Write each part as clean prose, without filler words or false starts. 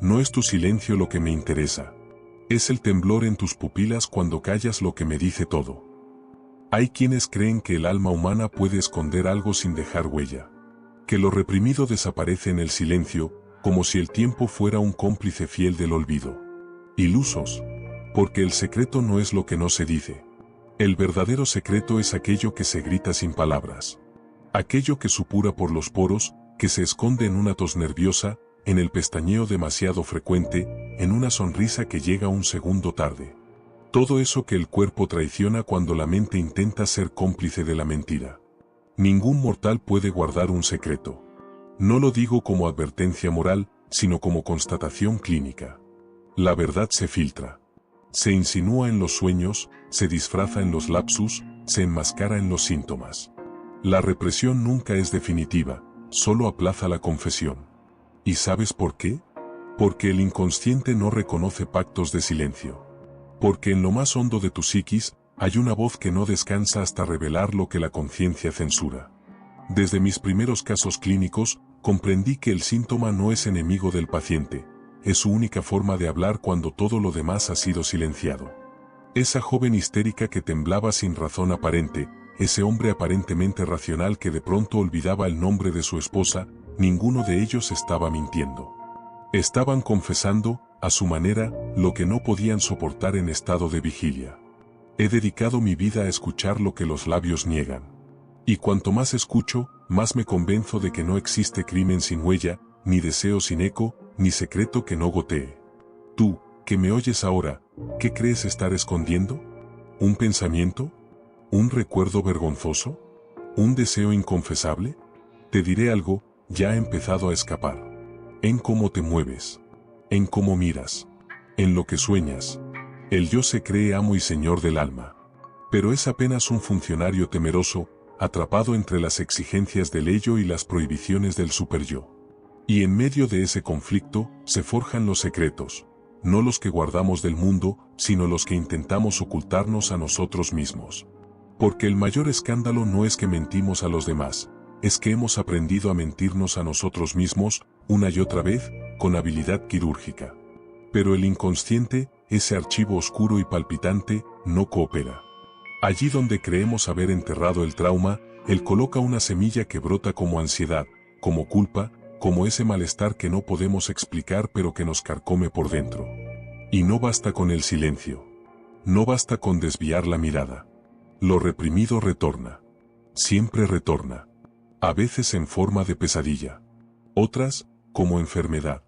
No es tu silencio lo que me interesa. Es el temblor en tus pupilas cuando callas lo que me dice todo. Hay quienes creen que el alma humana puede esconder algo sin dejar huella. Que lo reprimido desaparece en el silencio, como si el tiempo fuera un cómplice fiel del olvido. Ilusos. Porque el secreto no es lo que no se dice. El verdadero secreto es aquello que se grita sin palabras. Aquello que supura por los poros, que se esconde en una tos nerviosa, en el pestañeo demasiado frecuente, en una sonrisa que llega un segundo tarde. Todo eso que el cuerpo traiciona cuando la mente intenta ser cómplice de la mentira. Ningún mortal puede guardar un secreto. No lo digo como advertencia moral, sino como constatación clínica. La verdad se filtra. Se insinúa en los sueños, se disfraza en los lapsus, se enmascara en los síntomas. La represión nunca es definitiva, solo aplaza la confesión. ¿Y sabes por qué? Porque el inconsciente no reconoce pactos de silencio. Porque en lo más hondo de tu psiquis, hay una voz que no descansa hasta revelar lo que la conciencia censura. Desde mis primeros casos clínicos, comprendí que el síntoma no es enemigo del paciente, es su única forma de hablar cuando todo lo demás ha sido silenciado. Esa joven histérica que temblaba sin razón aparente, ese hombre aparentemente racional que de pronto olvidaba el nombre de su esposa, ninguno de ellos estaba mintiendo. Estaban confesando, a su manera, lo que no podían soportar en estado de vigilia. He dedicado mi vida a escuchar lo que los labios niegan. Y cuanto más escucho, más me convenzo de que no existe crimen sin huella, ni deseo sin eco, ni secreto que no gotee. Tú, que me oyes ahora, ¿qué crees estar escondiendo? ¿Un pensamiento? ¿Un recuerdo vergonzoso? ¿Un deseo inconfesable? Te diré algo, ya ha empezado a escapar. En cómo te mueves. En cómo miras. En lo que sueñas. El yo se cree amo y señor del alma. Pero es apenas un funcionario temeroso, atrapado entre las exigencias del ello y las prohibiciones del superyo. Y en medio de ese conflicto, se forjan los secretos, no los que guardamos del mundo, sino los que intentamos ocultarnos a nosotros mismos. Porque el mayor escándalo no es que mentimos a los demás, es que hemos aprendido a mentirnos a nosotros mismos, una y otra vez, con habilidad quirúrgica. Pero el inconsciente, ese archivo oscuro y palpitante, no coopera. Allí donde creemos haber enterrado el trauma, él coloca una semilla que brota como ansiedad, como culpa, como ese malestar que no podemos explicar pero que nos carcome por dentro. Y no basta con el silencio. No basta con desviar la mirada. Lo reprimido retorna. Siempre retorna. A veces en forma de pesadilla. Otras, como enfermedad.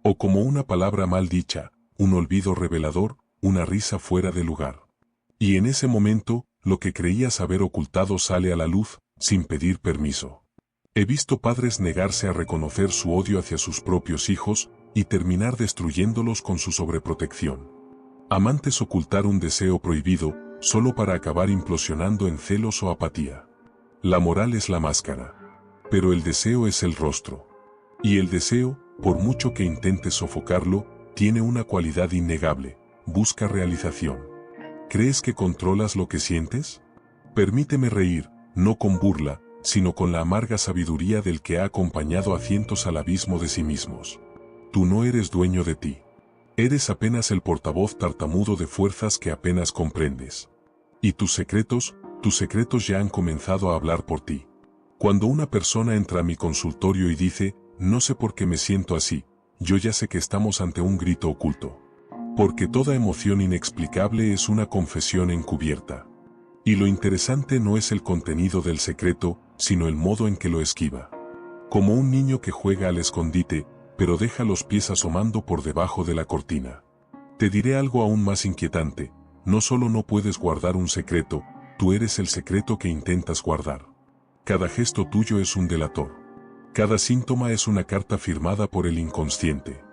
O como una palabra mal dicha, un olvido revelador, una risa fuera de lugar. Y en ese momento, lo que creías haber ocultado sale a la luz, sin pedir permiso. He visto padres negarse a reconocer su odio hacia sus propios hijos, y terminar destruyéndolos con su sobreprotección. Amantes ocultar un deseo prohibido, solo para acabar implosionando en celos o apatía. La moral es la máscara. Pero el deseo es el rostro. Y el deseo, por mucho que intentes sofocarlo, tiene una cualidad innegable: busca realización. ¿Crees que controlas lo que sientes? Permíteme reír, no con burla, sino con la amarga sabiduría del que ha acompañado a cientos al abismo de sí mismos. Tú no eres dueño de ti. Eres apenas el portavoz tartamudo de fuerzas que apenas comprendes. Y tus secretos ya han comenzado a hablar por ti. Cuando una persona entra a mi consultorio y dice, no sé por qué me siento así, yo ya sé que estamos ante un grito oculto. Porque toda emoción inexplicable es una confesión encubierta. Y lo interesante no es el contenido del secreto, sino el modo en que lo esquiva. Como un niño que juega al escondite, pero deja los pies asomando por debajo de la cortina. Te diré algo aún más inquietante: no solo no puedes guardar un secreto, tú eres el secreto que intentas guardar. Cada gesto tuyo es un delator. Cada síntoma es una carta firmada por el inconsciente.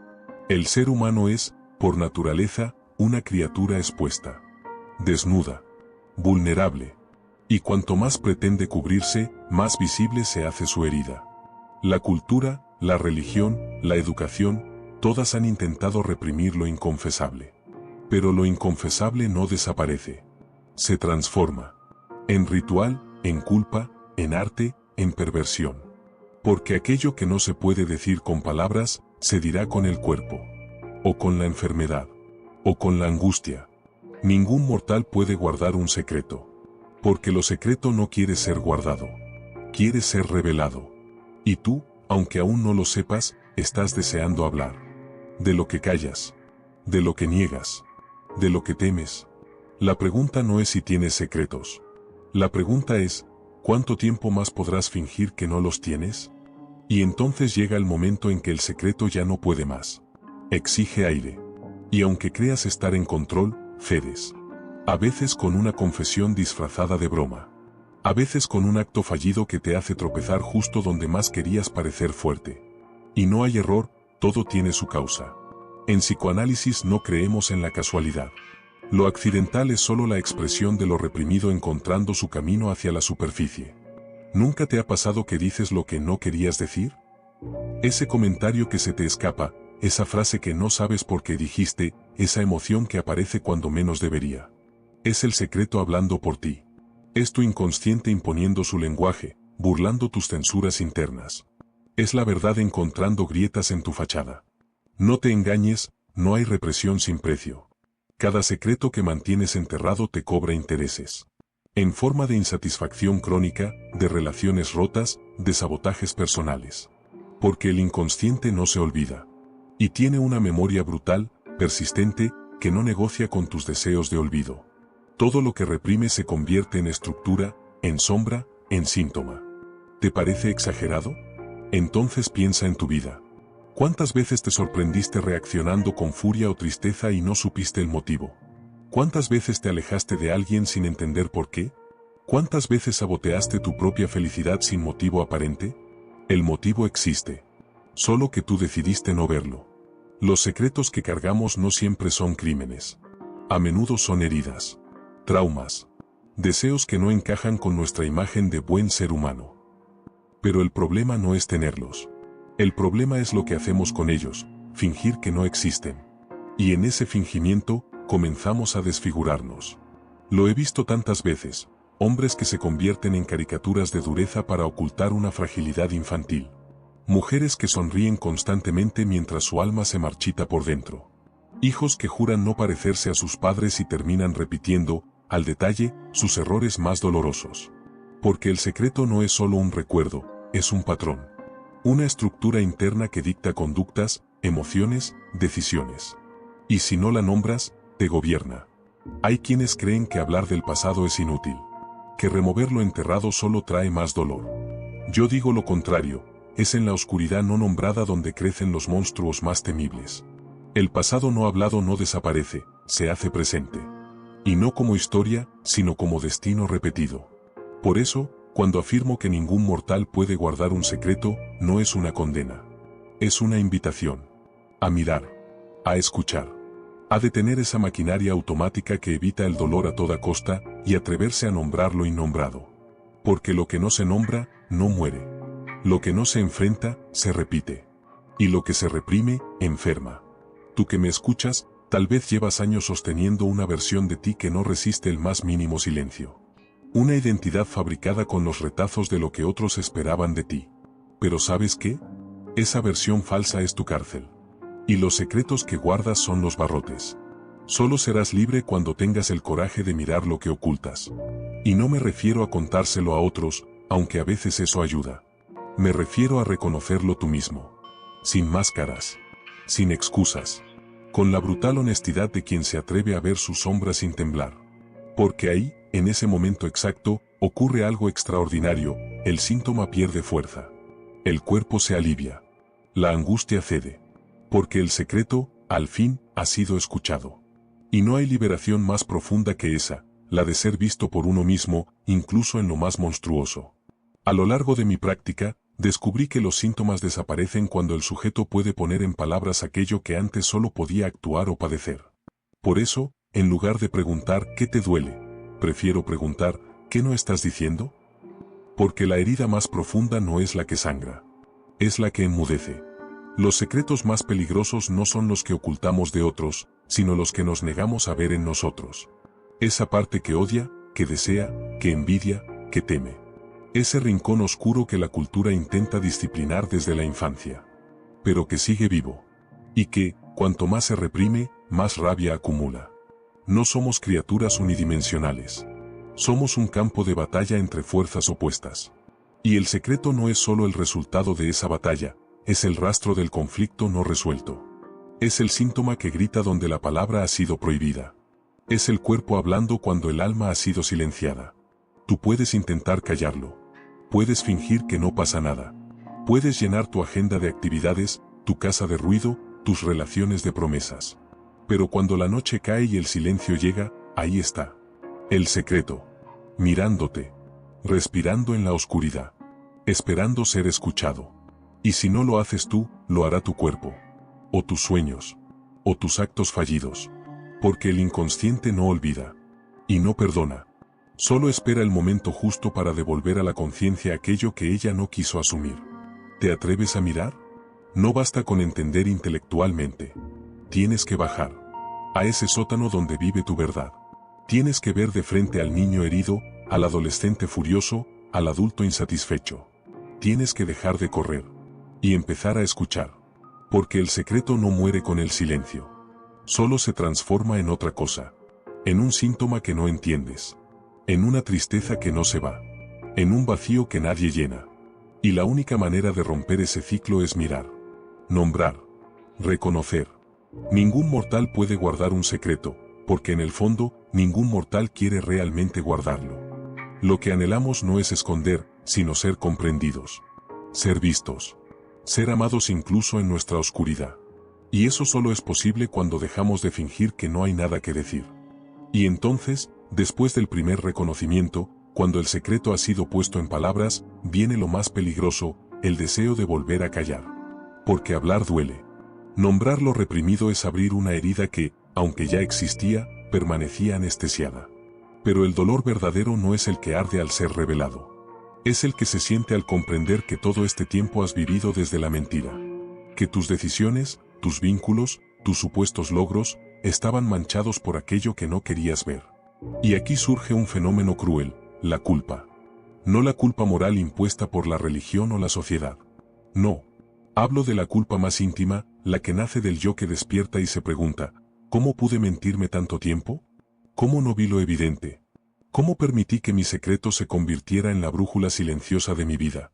El ser humano es, por naturaleza, una criatura expuesta. Desnuda. Vulnerable. Y cuanto más pretende cubrirse, más visible se hace su herida. La cultura, la religión, la educación, todas han intentado reprimir lo inconfesable. Pero lo inconfesable no desaparece. Se transforma. En ritual, en culpa, en arte, en perversión. Porque aquello que no se puede decir con palabras, se dirá con el cuerpo. o con la enfermedad, o con la angustia. Ningún mortal puede guardar un secreto. Porque lo secreto no quiere ser guardado. Quiere ser revelado. Y tú, aunque aún no lo sepas, estás deseando hablar. De lo que callas. De lo que niegas. De lo que temes. La pregunta no es si tienes secretos. La pregunta es, ¿cuánto tiempo más podrás fingir que no los tienes? Y entonces llega el momento en que el secreto ya no puede más. Exige aire. Y aunque creas estar en control, cedes. A veces con una confesión disfrazada de broma. A veces con un acto fallido que te hace tropezar justo donde más querías parecer fuerte. Y no hay error, todo tiene su causa. En psicoanálisis no creemos en la casualidad. Lo accidental es solo la expresión de lo reprimido encontrando su camino hacia la superficie. ¿Nunca te ha pasado que dices lo que no querías decir? Ese comentario que se te escapa, esa frase que no sabes por qué dijiste, esa emoción que aparece cuando menos debería. Es el secreto hablando por ti. Es tu inconsciente imponiendo su lenguaje, burlando tus censuras internas. Es la verdad encontrando grietas en tu fachada. No te engañes, no hay represión sin precio. Cada secreto que mantienes enterrado te cobra intereses. En forma de insatisfacción crónica, de relaciones rotas, de sabotajes personales. Porque el inconsciente no se olvida. Y tiene una memoria brutal, persistente, que no negocia con tus deseos de olvido. Todo lo que reprime se convierte en estructura, en sombra, en síntoma. ¿Te parece exagerado? Entonces piensa en tu vida. ¿Cuántas veces te sorprendiste reaccionando con furia o tristeza y no supiste el motivo? ¿Cuántas veces te alejaste de alguien sin entender por qué? ¿Cuántas veces saboteaste tu propia felicidad sin motivo aparente? El motivo existe. Solo que tú decidiste no verlo. Los secretos que cargamos no siempre son crímenes. A menudo son heridas. Traumas. Deseos que no encajan con nuestra imagen de buen ser humano. Pero el problema no es tenerlos. El problema es lo que hacemos con ellos, fingir que no existen. Y en ese fingimiento, comenzamos a desfigurarnos. Lo he visto tantas veces, hombres que se convierten en caricaturas de dureza para ocultar una fragilidad infantil. Mujeres que sonríen constantemente mientras su alma se marchita por dentro. Hijos que juran no parecerse a sus padres y terminan repitiendo, al detalle, sus errores más dolorosos. Porque el secreto no es solo un recuerdo, es un patrón. Una estructura interna que dicta conductas, emociones, decisiones. Y si no la nombras, te gobierna. Hay quienes creen que hablar del pasado es inútil. Que remover lo enterrado solo trae más dolor. Yo digo lo contrario, es en la oscuridad no nombrada donde crecen los monstruos más temibles. El pasado no hablado no desaparece, se hace presente. Y no como historia, sino como destino repetido. Por eso, cuando afirmo que ningún mortal puede guardar un secreto, no es una condena. Es una invitación. A mirar. A escuchar. A detener esa maquinaria automática que evita el dolor a toda costa, y atreverse a nombrar lo innombrado. Porque lo que no se nombra, no muere. Lo que no se enfrenta, se repite. Y lo que se reprime, enferma. Tú que me escuchas, tal vez llevas años sosteniendo una versión de ti que no resiste el más mínimo silencio. Una identidad fabricada con los retazos de lo que otros esperaban de ti. Pero ¿sabes qué? Esa versión falsa es tu cárcel. Y los secretos que guardas son los barrotes. Solo serás libre cuando tengas el coraje de mirar lo que ocultas. Y no me refiero a contárselo a otros, aunque a veces eso ayuda. Me refiero a reconocerlo tú mismo. Sin máscaras. Sin excusas. Con la brutal honestidad de quien se atreve a ver su sombra sin temblar. Porque ahí, en ese momento exacto, ocurre algo extraordinario, el síntoma pierde fuerza. El cuerpo se alivia. La angustia cede. Porque el secreto, al fin, ha sido escuchado. Y no hay liberación más profunda que esa, la de ser visto por uno mismo, incluso en lo más monstruoso. A lo largo de mi práctica, descubrí que los síntomas desaparecen cuando el sujeto puede poner en palabras aquello que antes solo podía actuar o padecer. Por eso, en lugar de preguntar ¿qué te duele?, prefiero preguntar ¿qué no estás diciendo? Porque la herida más profunda no es la que sangra. Es la que enmudece. Los secretos más peligrosos no son los que ocultamos de otros, sino los que nos negamos a ver en nosotros. Esa parte que odia, que desea, que envidia, que teme. Ese rincón oscuro que la cultura intenta disciplinar desde la infancia. Pero que sigue vivo. Y que, Cuanto más se reprime, más rabia acumula. No somos criaturas unidimensionales. Somos un campo de batalla entre fuerzas opuestas. Y el secreto no es solo el resultado de esa batalla, es el rastro del conflicto no resuelto. Es el síntoma que grita donde la palabra ha sido prohibida. Es el cuerpo hablando cuando el alma ha sido silenciada. Tú puedes intentar callarlo. Puedes fingir que no pasa nada. Puedes llenar tu agenda de actividades, tu casa de ruido, tus relaciones de promesas. Pero cuando la noche cae y el silencio llega, ahí está. El secreto. Mirándote. Respirando en la oscuridad. Esperando ser escuchado. Y si no lo haces tú, lo hará tu cuerpo. O tus sueños. O tus actos fallidos. Porque el inconsciente no olvida. Y no perdona. Solo espera el momento justo para devolver a la conciencia aquello que ella no quiso asumir. ¿Te atreves a mirar? No basta con entender intelectualmente. Tienes que bajar. A ese sótano donde vive tu verdad. Tienes que ver de frente al niño herido, al adolescente furioso, al adulto insatisfecho. Tienes que dejar de correr. Y empezar a escuchar. Porque el secreto no muere con el silencio. Solo se transforma en otra cosa. En un síntoma que no entiendes. En una tristeza que no se va. En un vacío que nadie llena. Y la única manera de romper ese ciclo es mirar. Nombrar. Reconocer. Ningún mortal puede guardar un secreto, porque en el fondo, ningún mortal quiere realmente guardarlo. Lo que anhelamos no es esconder, sino ser comprendidos. Ser vistos. Ser amados incluso en nuestra oscuridad. Y eso solo es posible cuando dejamos de fingir que no hay nada que decir. Y entonces, después del primer reconocimiento, cuando el secreto ha sido puesto en palabras, viene lo más peligroso, el deseo de volver a callar. Porque hablar duele. Nombrar lo reprimido es abrir una herida que, aunque ya existía, permanecía anestesiada. Pero el dolor verdadero no es el que arde al ser revelado. Es el que se siente al comprender que todo este tiempo has vivido desde la mentira. Que tus decisiones, tus vínculos, tus supuestos logros, estaban manchados por aquello que no querías ver. Y aquí surge un fenómeno cruel, la culpa. No la culpa moral impuesta por la religión o la sociedad. No. Hablo de la culpa más íntima, la que nace del yo que despierta y se pregunta, ¿cómo pude mentirme tanto tiempo? ¿Cómo no vi lo evidente? ¿Cómo permití que mi secreto se convirtiera en la brújula silenciosa de mi vida?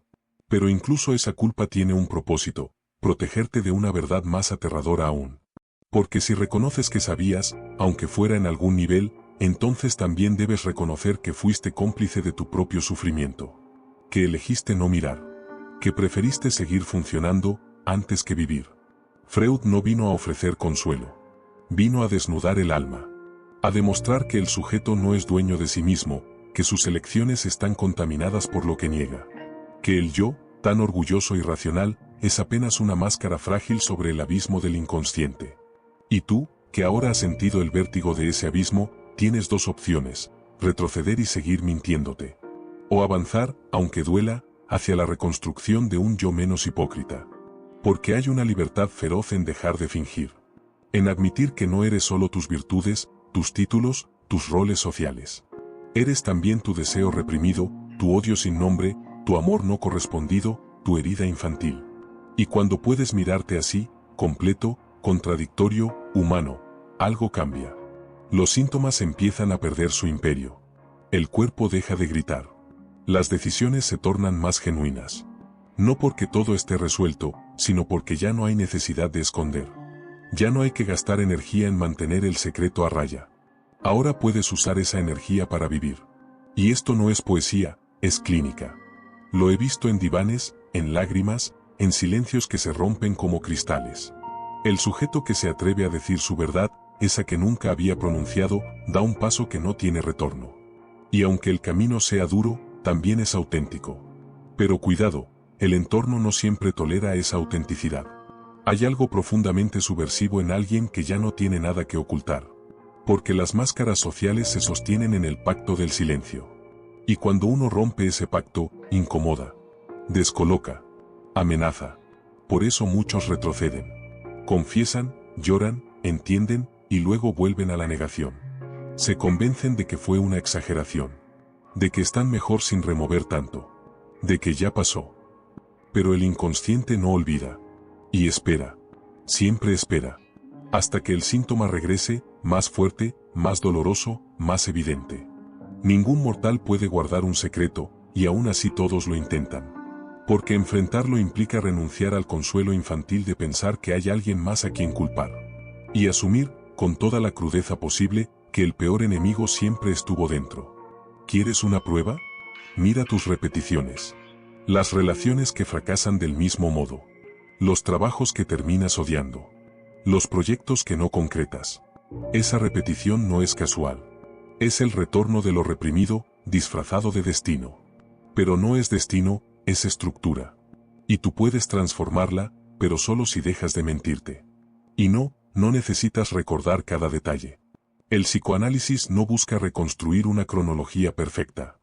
Pero incluso esa culpa tiene un propósito, protegerte de una verdad más aterradora aún. Porque si reconoces que sabías, aunque fuera en algún nivel, entonces también debes reconocer que fuiste cómplice de tu propio sufrimiento. Que elegiste no mirar. Que preferiste seguir funcionando, antes que vivir. Freud no vino a ofrecer consuelo. Vino a desnudar el alma. A demostrar que el sujeto no es dueño de sí mismo, que sus elecciones están contaminadas por lo que niega. Que el yo, tan orgulloso y racional, es apenas una máscara frágil sobre el abismo del inconsciente. Y tú, que ahora has sentido el vértigo de ese abismo, tienes dos opciones, retroceder y seguir mintiéndote. O avanzar, aunque duela, hacia la reconstrucción de un yo menos hipócrita. Porque hay una libertad feroz en dejar de fingir. En admitir que no eres solo tus virtudes, tus títulos, tus roles sociales. Eres también tu deseo reprimido, tu odio sin nombre, tu amor no correspondido, tu herida infantil. Y cuando puedes mirarte así, completo, contradictorio, humano, algo cambia. Los síntomas empiezan a perder su imperio. El cuerpo deja de gritar. Las decisiones se tornan más genuinas. No porque todo esté resuelto, sino porque ya no hay necesidad de esconder. Ya no hay que gastar energía en mantener el secreto a raya. Ahora puedes usar esa energía para vivir. Y esto no es poesía, es clínica. Lo he visto en divanes, en lágrimas, en silencios que se rompen como cristales. El sujeto que se atreve a decir su verdad, esa que nunca había pronunciado, da un paso que no tiene retorno. Y aunque el camino sea duro, también es auténtico. Pero cuidado, el entorno no siempre tolera esa autenticidad. Hay algo profundamente subversivo en alguien que ya no tiene nada que ocultar. Porque las máscaras sociales se sostienen en el pacto del silencio. Y cuando uno rompe ese pacto, incomoda, descoloca, amenaza. Por eso muchos retroceden. Confiesan, lloran, entienden, y luego vuelven a la negación. Se convencen de que fue una exageración. De que están mejor sin remover tanto. De que ya pasó. Pero el inconsciente no olvida. Y espera. Siempre espera. hasta que el síntoma regrese, más fuerte, más doloroso, más evidente. Ningún mortal puede guardar un secreto, y aún así todos lo intentan. Porque enfrentarlo implica renunciar al consuelo infantil de pensar que hay alguien más a quien culpar. Y asumir, con toda la crudeza posible, que el peor enemigo siempre estuvo dentro. ¿Quieres una prueba? Mira tus repeticiones. Las relaciones que fracasan del mismo modo. Los trabajos que terminas odiando. Los proyectos que no concretas. Esa repetición no es casual. Es el retorno de lo reprimido, disfrazado de destino. Pero no es destino, es estructura. Y tú puedes transformarla, pero solo si dejas de mentirte. Y no necesitas recordar cada detalle. El psicoanálisis no busca reconstruir una cronología perfecta.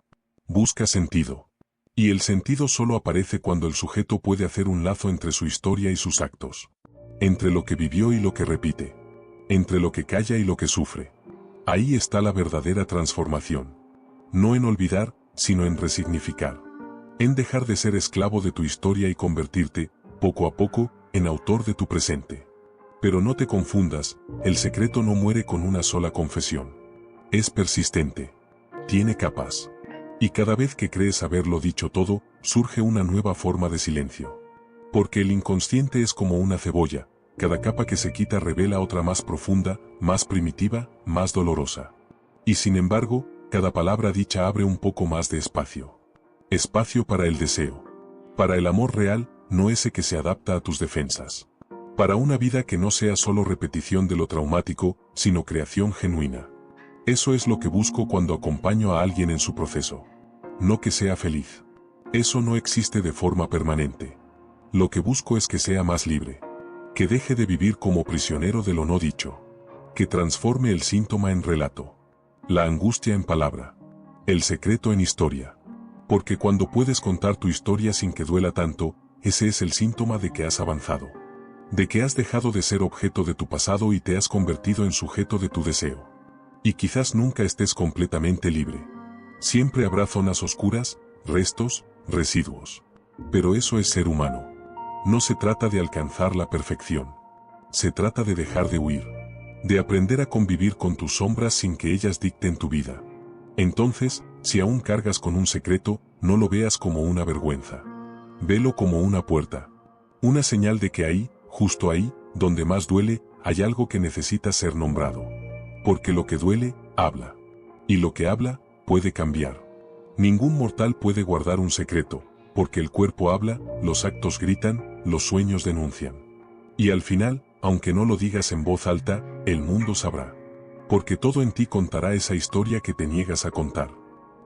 Busca sentido. Y el sentido solo aparece cuando el sujeto puede hacer un lazo entre su historia y sus actos. Entre lo que vivió y lo que repite. Entre lo que calla y lo que sufre. Ahí está la verdadera transformación. No en olvidar, sino en resignificar. En dejar de ser esclavo de tu historia y convertirte, poco a poco, en autor de tu presente. Pero no te confundas, el secreto no muere con una sola confesión. Es persistente. Tiene capas. Y cada vez que crees haberlo dicho todo, surge una nueva forma de silencio. Porque el inconsciente es como una cebolla, cada capa que se quita revela otra más profunda, más primitiva, más dolorosa. Y sin embargo, cada palabra dicha abre un poco más de espacio. Espacio para el deseo. Para el amor real, no ese que se adapta a tus defensas. Para una vida que no sea solo repetición de lo traumático, sino creación genuina. Eso es lo que busco cuando acompaño a alguien en su proceso. No que sea feliz. Eso no existe de forma permanente. Lo que busco es que sea más libre. Que deje de vivir como prisionero de lo no dicho. Que transforme el síntoma en relato. La angustia en palabra. El secreto en historia. Porque cuando puedes contar tu historia sin que duela tanto, ese es el síntoma de que has avanzado. De que has dejado de ser objeto de tu pasado y te has convertido en sujeto de tu deseo. Y quizás nunca estés completamente libre. Siempre habrá zonas oscuras, restos, residuos. Pero eso es ser humano. No se trata de alcanzar la perfección. Se trata de dejar de huir. De aprender a convivir con tus sombras sin que ellas dicten tu vida. Entonces, si aún cargas con un secreto, no lo veas como una vergüenza. Velo como una puerta. Una señal de que ahí, justo ahí, donde más duele, hay algo que necesita ser nombrado. Porque lo que duele, habla. Y lo que habla, puede cambiar. Ningún mortal puede guardar un secreto, porque el cuerpo habla, los actos gritan, los sueños denuncian. Y al final, aunque no lo digas en voz alta, el mundo sabrá. Porque todo en ti contará esa historia que te niegas a contar.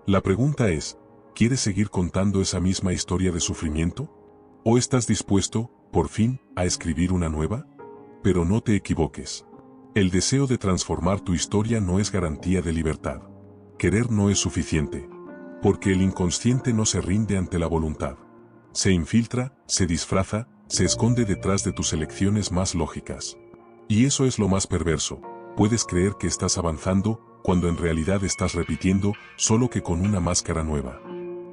La pregunta es, ¿quieres seguir contando esa misma historia de sufrimiento? ¿O estás dispuesto, por fin, a escribir una nueva? Pero no te equivoques. El deseo de transformar tu historia no es garantía de libertad. Querer no es suficiente. Porque el inconsciente no se rinde ante la voluntad. Se infiltra, se disfraza, se esconde detrás de tus elecciones más lógicas. Y eso es lo más perverso. Puedes creer que estás avanzando, cuando en realidad estás repitiendo, solo que con una máscara nueva.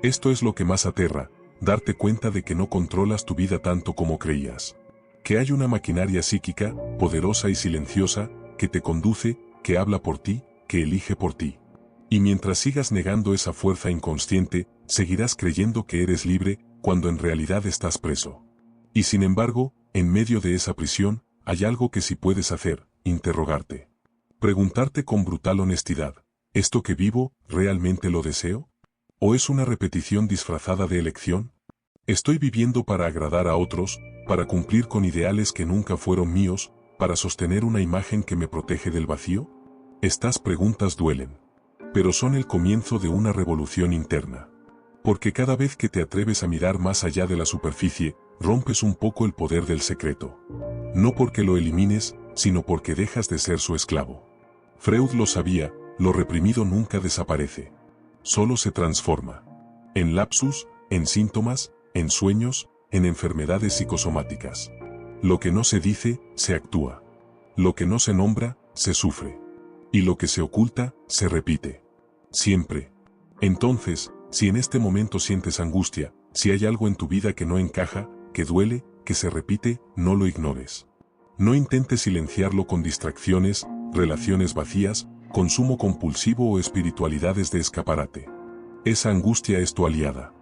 Esto es lo que más aterra, darte cuenta de que no controlas tu vida tanto como creías. Que hay una maquinaria psíquica, poderosa y silenciosa, que te conduce, que habla por ti, que elige por ti. Y mientras sigas negando esa fuerza inconsciente, seguirás creyendo que eres libre, cuando en realidad estás preso. Y sin embargo, en medio de esa prisión, hay algo que sí puedes hacer, interrogarte. Preguntarte con brutal honestidad, ¿esto que vivo, realmente lo deseo? ¿O es una repetición disfrazada de elección? ¿Estoy viviendo para agradar a otros, para cumplir con ideales que nunca fueron míos, para sostener una imagen que me protege del vacío? Estas preguntas duelen. Pero son el comienzo de una revolución interna. Porque cada vez que te atreves a mirar más allá de la superficie, rompes un poco el poder del secreto. No porque lo elimines, sino porque dejas de ser su esclavo. Freud lo sabía, lo reprimido nunca desaparece. Solo se transforma. En lapsus, en síntomas, en sueños, en enfermedades psicosomáticas. Lo que no se dice, se actúa. Lo que no se nombra, se sufre. Y lo que se oculta, se repite. Siempre. Entonces, si en este momento sientes angustia, si hay algo en tu vida que no encaja, que duele, que se repite, no lo ignores. No intentes silenciarlo con distracciones, relaciones vacías, consumo compulsivo o espiritualidades de escaparate. Esa angustia es tu aliada.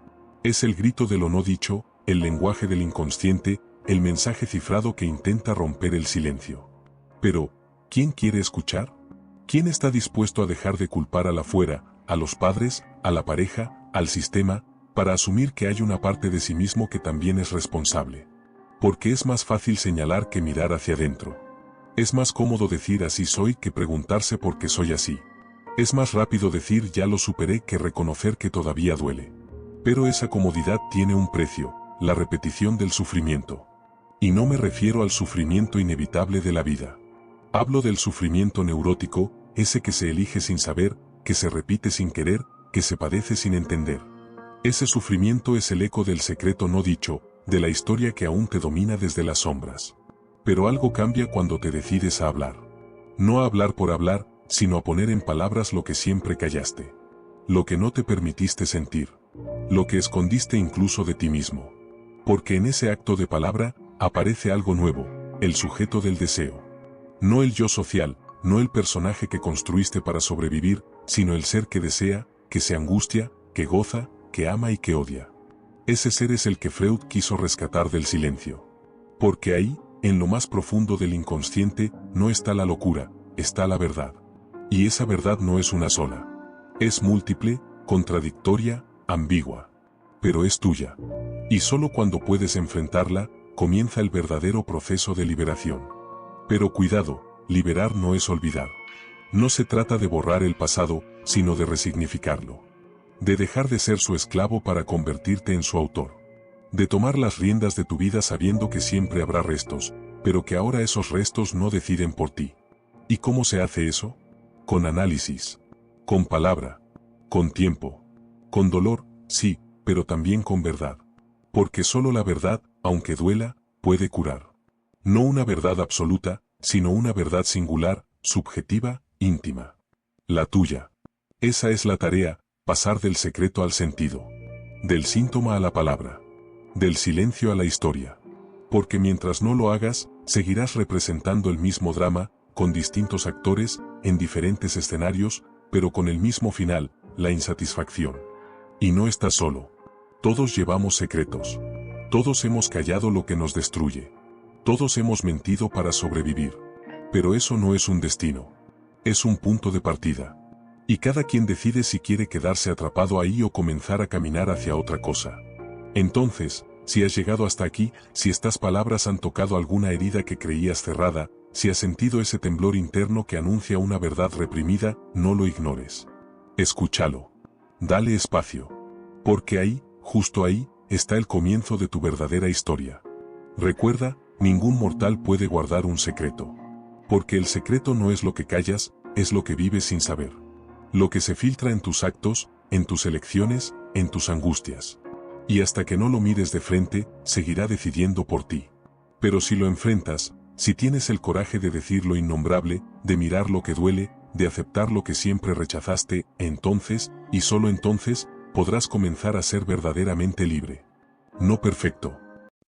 Es el grito de lo no dicho, el lenguaje del inconsciente, el mensaje cifrado que intenta romper el silencio. Pero, ¿quién quiere escuchar? ¿Quién está dispuesto a dejar de culpar al afuera, a los padres, a la pareja, al sistema, para asumir que hay una parte de sí mismo que también es responsable? Porque es más fácil señalar que mirar hacia adentro. Es más cómodo decir así soy que preguntarse por qué soy así. Es más rápido decir ya lo superé que reconocer que todavía duele. Pero esa comodidad tiene un precio, la repetición del sufrimiento. Y no me refiero al sufrimiento inevitable de la vida. Hablo del sufrimiento neurótico, ese que se elige sin saber, que se repite sin querer, que se padece sin entender. Ese sufrimiento es el eco del secreto no dicho, de la historia que aún te domina desde las sombras. Pero algo cambia cuando te decides a hablar. No a hablar por hablar, sino a poner en palabras lo que siempre callaste. Lo que no te permitiste sentir. Lo que escondiste incluso de ti mismo. Porque en ese acto de palabra, aparece algo nuevo, el sujeto del deseo. No el yo social, no el personaje que construiste para sobrevivir, sino el ser que desea, que se angustia, que goza, que ama y que odia. Ese ser es el que Freud quiso rescatar del silencio. Porque ahí, en lo más profundo del inconsciente, no está la locura, está la verdad. Y esa verdad no es una sola. Es múltiple, contradictoria, ambigua. Pero es tuya. Y solo cuando puedes enfrentarla, comienza el verdadero proceso de liberación. Pero cuidado, liberar no es olvidar. No se trata de borrar el pasado, sino de resignificarlo. De dejar de ser su esclavo para convertirte en su autor. De tomar las riendas de tu vida sabiendo que siempre habrá restos, pero que ahora esos restos no deciden por ti. ¿Y cómo se hace eso? Con análisis. Con palabra. Con tiempo. Con dolor, sí, pero también con verdad. Porque solo la verdad, aunque duela, puede curar. No una verdad absoluta, sino una verdad singular, subjetiva, íntima. La tuya. Esa es la tarea, pasar del secreto al sentido. Del síntoma a la palabra. Del silencio a la historia. Porque mientras no lo hagas, seguirás representando el mismo drama, con distintos actores, en diferentes escenarios, pero con el mismo final, la insatisfacción. Y no estás solo. Todos llevamos secretos. Todos hemos callado lo que nos destruye. Todos hemos mentido para sobrevivir. Pero eso no es un destino. Es un punto de partida. Y cada quien decide si quiere quedarse atrapado ahí o comenzar a caminar hacia otra cosa. Entonces, si has llegado hasta aquí, si estas palabras han tocado alguna herida que creías cerrada, si has sentido ese temblor interno que anuncia una verdad reprimida, no lo ignores. Escúchalo. Dale espacio. Porque ahí, justo ahí, está el comienzo de tu verdadera historia. Recuerda, ningún mortal puede guardar un secreto. Porque el secreto no es lo que callas, es lo que vives sin saber. Lo que se filtra en tus actos, en tus elecciones, en tus angustias. Y hasta que no lo mires de frente, seguirá decidiendo por ti. Pero si lo enfrentas, si tienes el coraje de decir lo innombrable, de mirar lo que duele, de aceptar lo que siempre rechazaste, entonces, y solo entonces, podrás comenzar a ser verdaderamente libre. No perfecto.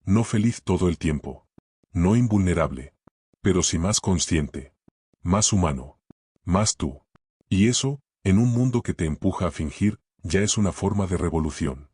No feliz todo el tiempo. No invulnerable. Pero sí más consciente. Más humano. Más tú. Y eso, en un mundo que te empuja a fingir, ya es una forma de revolución.